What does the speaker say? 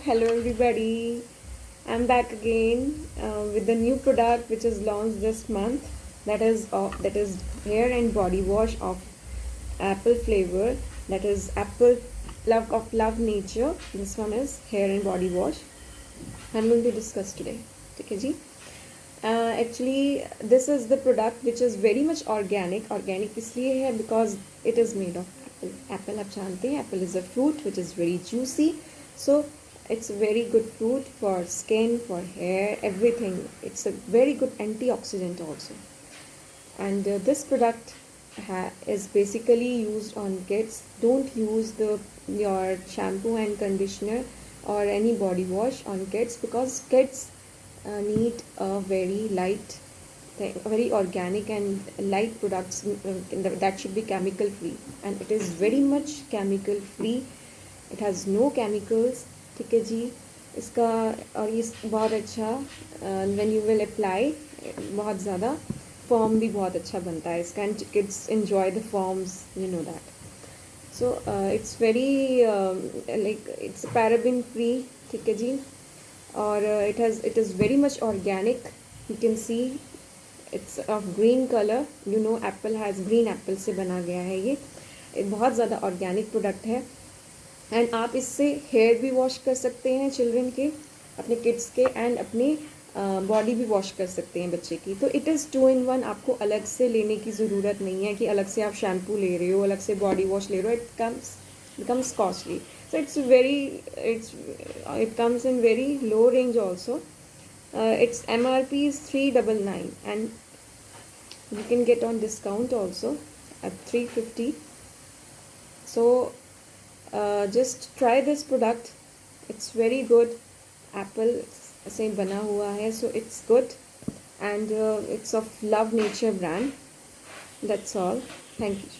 Hello everybody. I'm back again with the new product which is launched this month. That is hair and body wash of apple flavor. That is apple love nature. This one is hair and body wash. I'm going to discuss today. Okay, ji. Actually, this is the product which is very much organic. Organic इसलिए है because it is made of apple. Apple आप जानते हैं, apple is a fruit which is very juicy. So it's a very good fruit for skin, for hair, everything. It's a very good antioxidant also. And this product is basically used on kids. Don't use your shampoo and conditioner or any body wash on kids because kids need a very light very organic and light products that should be chemical free, and it is very much chemical free. It has no chemicals. ठीक है जी. इसका और ये बहुत अच्छा when you will apply बहुत ज़्यादा form भी बहुत अच्छा बनता है इसका, and kids enjoy the forms, you know that. So it's very like it's paraben free. ठीक है जी. और it is very much organic. You can see it's of green color. You know apple has green apple से बना गया है ये. बहुत ज़्यादा ऑर्गेनिक प्रोडक्ट है. एंड आप इससे हेयर भी वॉश कर सकते हैं चिल्ड्रन के, अपने किड्स के, एंड अपनी बॉडी भी वॉश कर सकते हैं बच्चे की. तो इट इज़ 2 in 1. आपको अलग से लेने की ज़रूरत नहीं है कि अलग से आप शैम्पू ले रहे हो, अलग से बॉडी वॉश ले रहे हो. It becomes costly. So it comes in very low range also. Its MRP is 399 and you can get on discount also at 350. So just try this product. It's very good. Apple से बना हुआ है, so it's good, and it's of Love Nature brand. That's all. Thank you.